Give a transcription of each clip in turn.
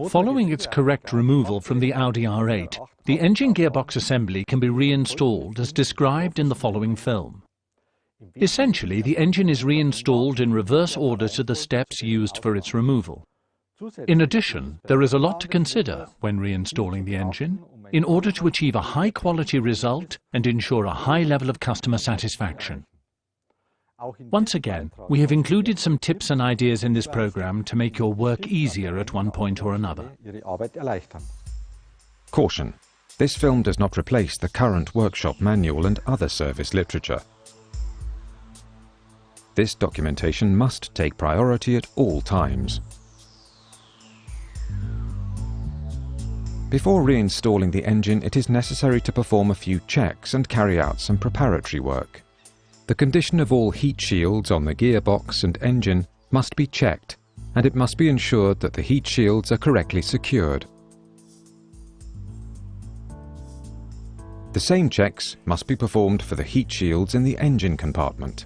Following its correct removal from the Audi R8, the engine gearbox assembly can be reinstalled as described in the following film. Essentially, the engine is reinstalled in reverse order to the steps used for its removal. In addition, there is a lot to consider when reinstalling the engine in order to achieve a high-quality result and ensure a high level of customer satisfaction. Once again, we have included some tips and ideas in this program to make your work easier at one point or another. Caution: this film does not replace the current workshop manual and other service literature. This documentation must take priority at all times. Before reinstalling the engine, it is necessary to perform a few checks and carry out some preparatory work. The condition of all heat shields on the gearbox and engine must be checked, and it must be ensured that the heat shields are correctly secured. The same checks must be performed for the heat shields in the engine compartment.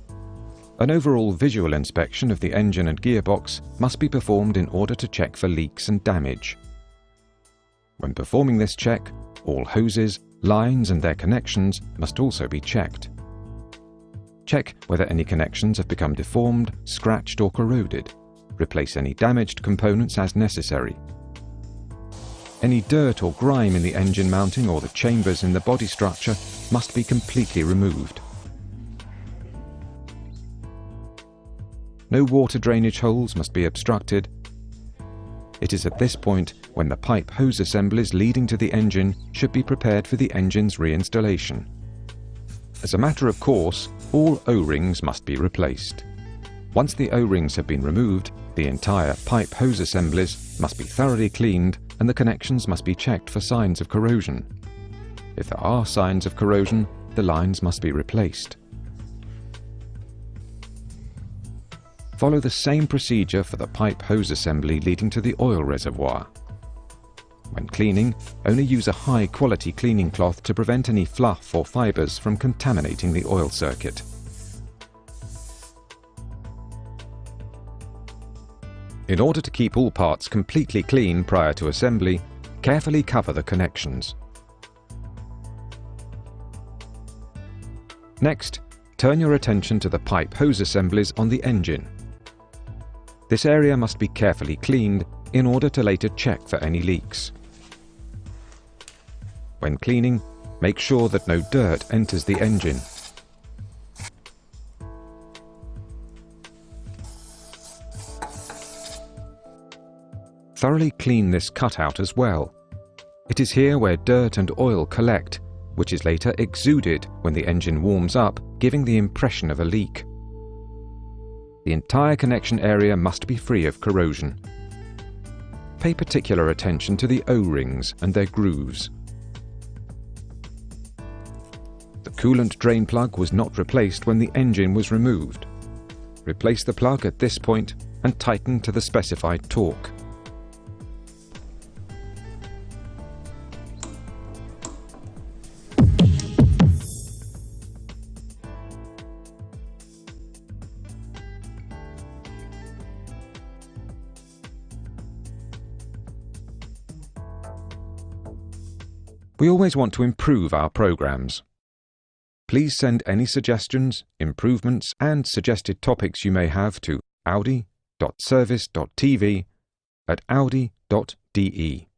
An overall visual inspection of the engine and gearbox must be performed in order to check for leaks and damage. When performing this check, all hoses, lines and their connections must also be checked. Check whether any connections have become deformed, scratched or corroded. Replace any damaged components as necessary. Any dirt or grime in the engine mounting or the chambers in the body structure must be completely removed. No water drainage holes must be obstructed. It is at this point when the pipe hose assemblies leading to the engine should be prepared for the engine's reinstallation. As a matter of course, all O-rings must be replaced. Once the O-rings have been removed, the entire pipe hose assemblies must be thoroughly cleaned and the connections must be checked for signs of corrosion. If there are signs of corrosion, the lines must be replaced. Follow the same procedure for the pipe hose assembly leading to the oil reservoir. When cleaning, only use a high-quality cleaning cloth to prevent any fluff or fibers from contaminating the oil circuit. In order to keep all parts completely clean prior to assembly, carefully cover the connections. Next, turn your attention to the pipe hose assemblies on the engine. This area must be carefully cleaned in order to later check for any leaks. When cleaning, make sure that no dirt enters the engine. Thoroughly clean this cutout as well. It is here where dirt and oil collect, which is later exuded when the engine warms up, giving the impression of a leak. The entire connection area must be free of corrosion. Pay particular attention to the O-rings and their grooves. The coolant drain plug was not replaced when the engine was removed. Replace the plug at this point and tighten to the specified torque. We always want to improve our programs. Please send any suggestions, improvements and suggested topics you may have to audi.service.tv@audi.de.